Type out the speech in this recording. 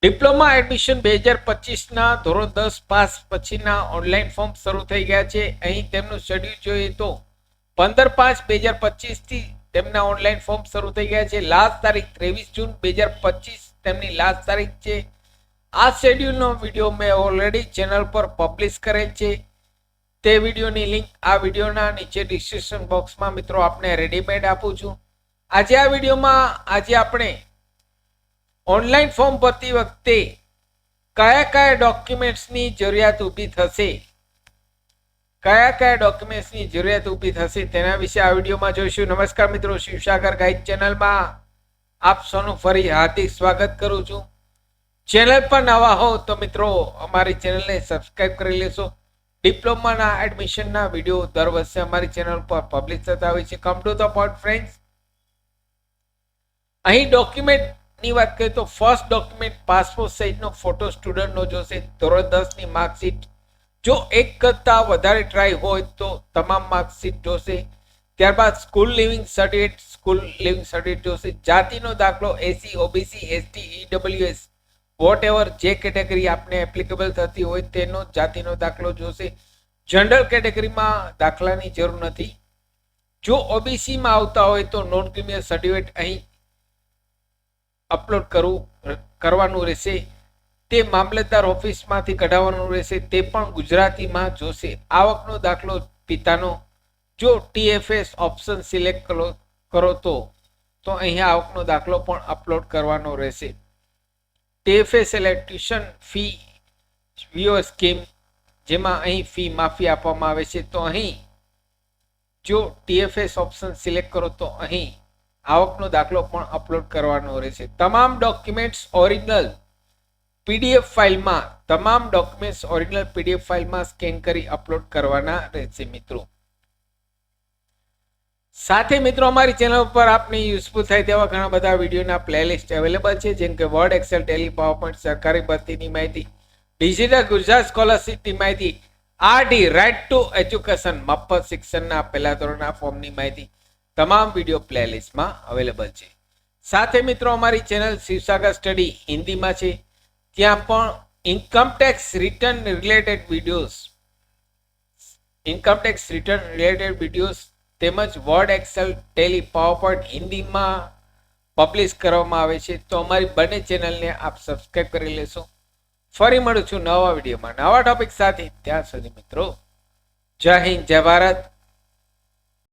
Diploma admission 2025ના ધોરણ 10 pass પછીના online form શરૂ થઈ ગયા છે. અહીં તેમનું શેડ્યુલ જોઈએ તો 15/5/2025 થી તેમના ઓનલાઈન ફોર્મ શરૂ થઈ ગયા છે. લાસ્ટ તારીખ 23 જૂન 2025 તેમની લાસ્ટ તારીખ છે. આ શેડ્યુલનો વિડીયો મેં ઓલરેડી ચેનલ પર પબ્લિશ કરેલ છે. તે વિડીયોની લિંક આ વિડીયોના નીચે ડિસ્ક્રિપ્શન બોક્સમાં મિત્રો આપને રેડીમેડ આપું છું. આજે આ વિડીયોમાં આપણે ઓનલાઈન ફોર્મ ભરતી વખતે કયા કયા ડોક્યુમેન્ટ્સની જરૂરિયાત ઊભી થશે તેના વિશે આ વિડીયોમાં જોઈશું. નમસ્કાર મિત્રો, શિવસાગર ગાઈડ ચેનલમાં આપ સૌનું ફરી હાર્દિક સ્વાગત કરું છું. ચેનલ પર નવા હો તો મિત્રો અમારી ચેનલને સબસ્ક્રાઇબ કરી લેશો. ડિપ્લોમાના એડમિશનના વિડીયો દર વર્ષે અમારી ચેનલ પર પબ્લિશ થતા હોય છે. Come to the point friends, અહીં ડોક્યુમેન્ટ ની વાત કરીએ તો ફર્સ્ટ ડોક્યુમેન્ટ પાસપોર્ટ સાઇઝનો ફોટો સ્ટુડન્ટનો જોશે. ધોરણ 10 ની માર્કશીટ, જો એક કરતા વધારે ટ્રાય હોય તો તમામ માર્કશીટ જોશે. ત્યારબાદ સ્કૂલ લિવિંગ સર્ટિફિકેટ જોશે. જાતિનો દાખલો SC, OBC, ST, EWS whatever જે કેટેગરી આપને એપ્લિકેબલ થતી હોય તેનો જાતિનો દાખલો જોશે. જનરલ કેટેગરીમાં દાખલાની જરૂર નથી. જો ઓબીસીમાં આવતા હોય તો નોન ક્રિમિનલ સર્ટિફિકેટ અહીં અપલોડ કરવાનું રહેશે. તે મામલતદાર ઓફિસમાંથી કઢાવવાનું રહેશે. તે પણ ગુજરાતીમાં જોશે. આવકનો દાખલો પિતાનો, જો ટીએફએસ ઓપ્શન સિલેક્ટ કરો તો અહીંયા આવકનો દાખલો પણ અપલોડ કરવાનો રહેશે. ટીએફએસ એટલે ટ્યુશન ફી વીઓ સ્કીમ, જેમાં અહીં ફી માફી આપવામાં આવે છે. તો અહીં જો ટીએફએસ ઓપ્શન સિલેક્ટ કરો તો અહીં આવકનો દાખલો પણ અપલોડ કરવાનો રહેશે. તમામ ડોક્યુમેન્ટ્સ ઓરિજિનલ પીડીએફ ફાઇલમાં સ્કેન કરી અપલોડ કરવાના રહેશે મિત્રો. સાથે મિત્રો અમારી ચેનલ પર આપને યુઝફુલ થાય તેવા ઘણા બધા વિડીયોના પ્લેલિસ્ટ અવેલેબલ છે, જેમ કે વર્ડ, એક્સેલ, ટેલી, પાવરપોઈન્ટ, સરકારી ભરતીની માહિતી, ડિજિટલ ગુજરાત સ્કોલરશીપની માહિતી, આરડી રાઇટ ટુ એજ્યુકેશન મફત શિક્ષણના પહેલા ધોરણના ફોર્મની માહિતી તમામ વિડીયો પ્લેલિસ્ટમાં અવેલેબલ છે. સાથે મિત્રો અમારી ચેનલ શિવસાગર સ્ટડી હિન્દીમાં છે. ત્યાં પણ ઇન્કમટેક્સ રિટર્ન રિલેટેડ વિડીયોઝ તેમજ વર્ડ, એક્સેલ, ટેલી, પાવરપોઈન્ટ હિન્દીમાં પબ્લિશ કરવામાં આવે છે. તો અમારી બંને ચેનલને આપ સબસ્ક્રાઇબ કરી લેશો. ફરી મળું છું નવા વિડીયોમાં નવા ટોપિક સાથે. ત્યાં સુધી મિત્રો જય હિન્દ, જય ભારત,